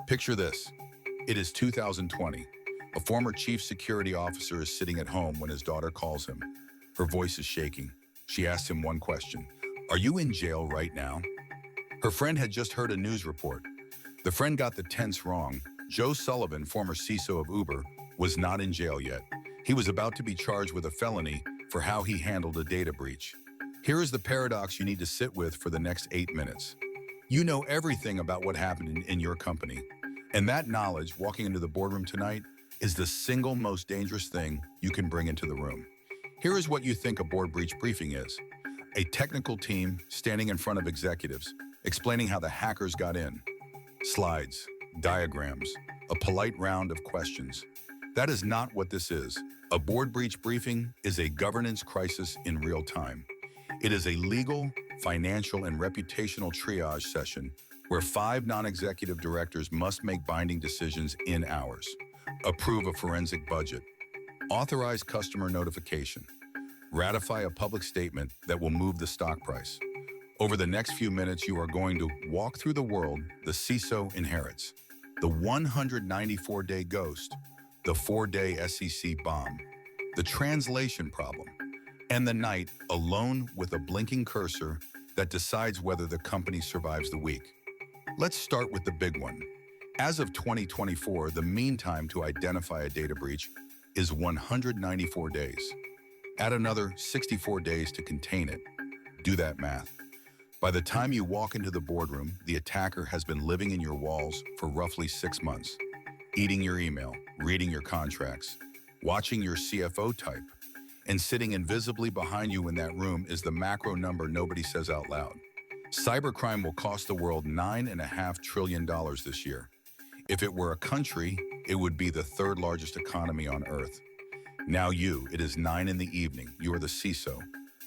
Picture this. It is 2020. A former chief security officer is sitting at home when his daughter calls him. Her voice is shaking. She asks him one question. Are you in jail right now? Her friend had just heard a news report. The friend got the tense wrong. Joe Sullivan, former CISO of Uber, was not in jail yet. He was about to be charged with a felony for how he handled a data breach. Here is the paradox you need to sit with for the next 8 minutes. You know everything about what happened in your company. And that knowledge, walking into the boardroom tonight, is the single most dangerous thing you can bring into the room. Here is what you think a board breach briefing is. A technical team standing in front of executives, explaining how the hackers got in. Slides, diagrams, a polite round of questions. That is not what this is. A board breach briefing is a governance crisis in real time. It is a legal, financial, and reputational triage session where 5 non-executive directors must make binding decisions in hours. Approve a forensic budget. Authorize customer notification. Ratify a public statement that will move the stock price. Over the next few minutes, you are going to walk through the world the CISO inherits. The 194-day ghost, the 4-day SEC bomb, the translation problem, and the night alone with a blinking cursor that decides whether the company survives the week. Let's start with the big one. As of 2024, the mean time to identify a data breach is 194 days. Add another 64 days to contain it. Do that math. By the time you walk into the boardroom, the attacker has been living in your walls for roughly 6 months, eating your email, reading your contracts, watching your CFO type, and sitting invisibly behind you in that room is the macro number nobody says out loud. Cybercrime will cost the world $9.5 trillion this year. If it were a country, it would be the 3rd largest economy on Earth. Now it is 9 in the evening. You are the CISO.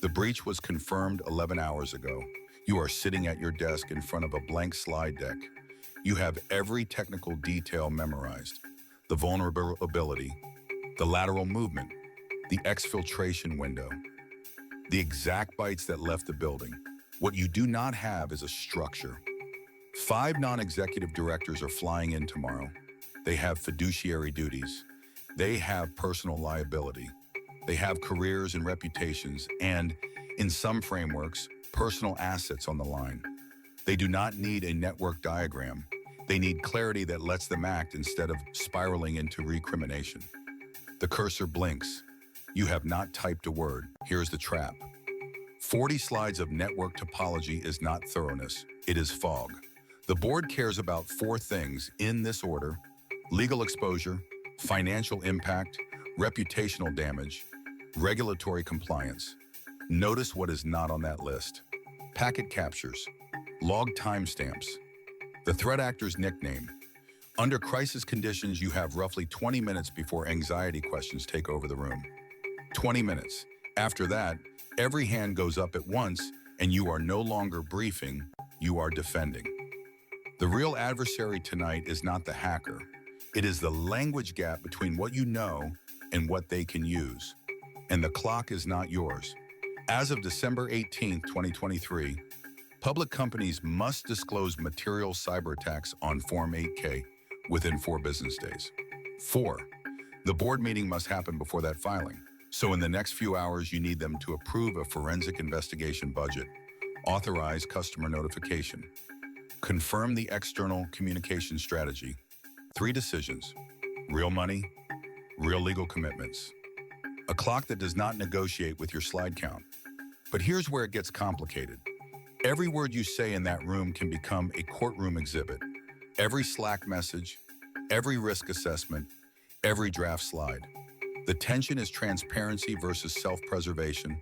The breach was confirmed 11 hours ago. You are sitting at your desk in front of a blank slide deck. You have every technical detail memorized. The vulnerability, the lateral movement, the exfiltration window, the exact bytes that left the building. What you do not have is a structure. 5 non-executive directors are flying in tomorrow. They have fiduciary duties. They have personal liability. They have careers and reputations, and, in some frameworks, personal assets on the line. They do not need a network diagram. They need clarity that lets them act instead of spiraling into recrimination. The cursor blinks. You have not typed a word. Here's the trap. 40 slides of network topology is not thoroughness. It is fog. The board cares about 4 things in this order: legal exposure, financial impact, reputational damage, regulatory compliance. Notice what is not on that list. Packet captures, log timestamps, the threat actor's nickname. Under crisis conditions, you have roughly 20 minutes before anxiety questions take over the room. 20 minutes. After that, every hand goes up at once, and you are no longer briefing, you are defending. The real adversary tonight is not the hacker. It is the language gap between what you know and what they can use. And the clock is not yours. As of December 18, 2023, public companies must disclose material cyber attacks on Form 8K within 4 business days. 4. The board meeting must happen before that filing. So in the next few hours, you need them to approve a forensic investigation budget, authorize customer notification, confirm the external communication strategy. 3 decisions: real money, real legal commitments. A clock that does not negotiate with your slide count. But here's where it gets complicated. Every word you say in that room can become a courtroom exhibit. Every Slack message, every risk assessment, every draft slide. The tension is transparency versus self-preservation,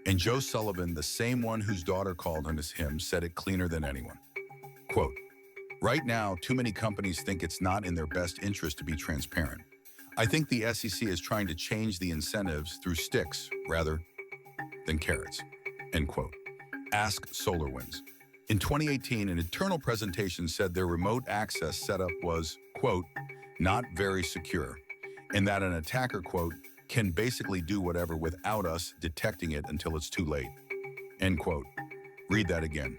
and Joe Sullivan, the same one whose daughter called on him, said it cleaner than anyone. Quote, "Right now, too many companies think it's not in their best interest to be transparent. I think the SEC is trying to change the incentives through sticks rather than carrots." End quote. Ask SolarWinds. In 2018, an internal presentation said their remote access setup was, quote, "not very secure," and that an attacker, quote, "can basically do whatever without us detecting it until it's too late," end quote. Read that again.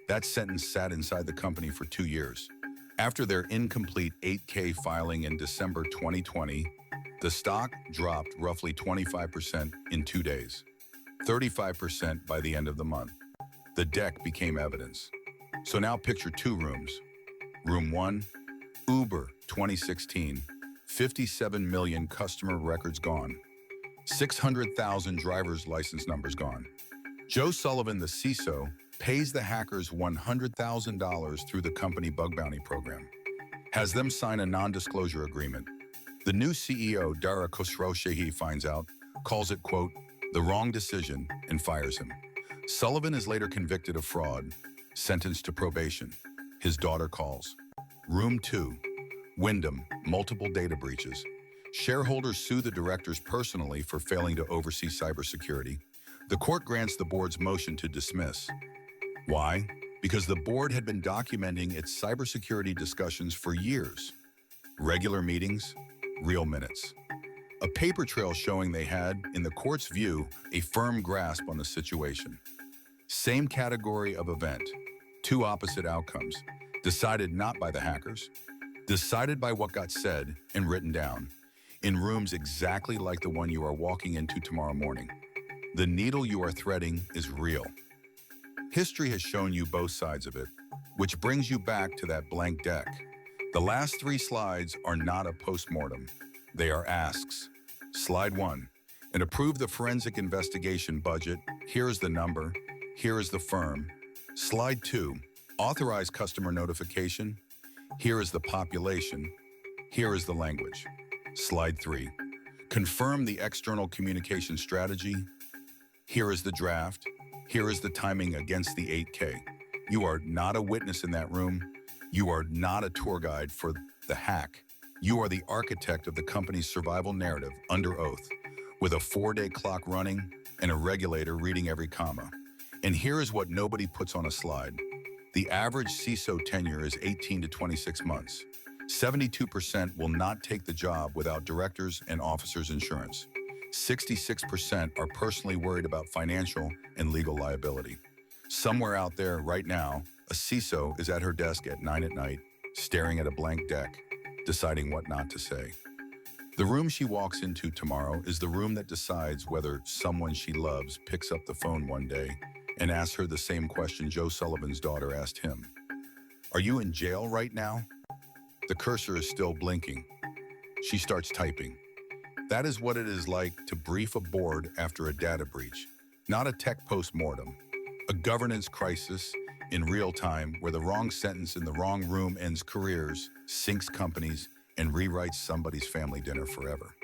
That sentence sat inside the company for 2 years. After their incomplete 8K filing in December 2020, the stock dropped roughly 25% in 2 days, 35% by the end of the month. The deck became evidence. So now picture two rooms. Room 1, Uber 2016, 57 million customer records gone, 600,000 driver's license numbers gone. Joe Sullivan, the CISO, pays the hackers $100,000 through the company bug bounty program, has them sign a non-disclosure agreement. The new CEO, Dara Khosrowshahi, finds out, calls it, quote, the wrong decision, and fires him. Sullivan is later convicted of fraud, sentenced to probation. His daughter calls. Room 2, Wyndham, multiple data breaches. Shareholders sue the directors personally for failing to oversee cybersecurity. The court grants the board's motion to dismiss. Why? Because the board had been documenting its cybersecurity discussions for years. Regular meetings, real minutes. A paper trail showing they had, in the court's view, a firm grasp on the situation. Same category of event, two opposite outcomes, decided not by the hackers, decided by what got said and written down, in rooms exactly like the one you are walking into tomorrow morning. The needle you are threading is real. History has shown you both sides of it, which brings you back to that blank deck. The last 3 slides are not a postmortem. They are asks. Slide 1. And approve the forensic investigation budget. Here is the number. Here is the firm. Slide 2. Authorize customer notification. Here is the population. Here is the language. Slide 3. Confirm the external communication strategy. Here is the draft. Here is the timing against the 8K. You are not a witness in that room. You are not a tour guide for the hack. You are the architect of the company's survival narrative under oath, with a 4-day clock running and a regulator reading every comma. And here is what nobody puts on a slide. The average CISO tenure is 18 to 26 months. 72% will not take the job without directors' and officers' insurance. 66% are personally worried about financial and legal liability. Somewhere out there right now, a CISO is at her desk at 9 at night, staring at a blank deck, deciding what not to say. The room she walks into tomorrow is the room that decides whether someone she loves picks up the phone one day and asks her the same question Joe Sullivan's daughter asked him. Are you in jail right now? The cursor is still blinking. She starts typing. That is what it is like to brief a board after a data breach, not a tech post-mortem, a governance crisis in real time where the wrong sentence in the wrong room ends careers, sinks companies, and rewrites somebody's family dinner forever.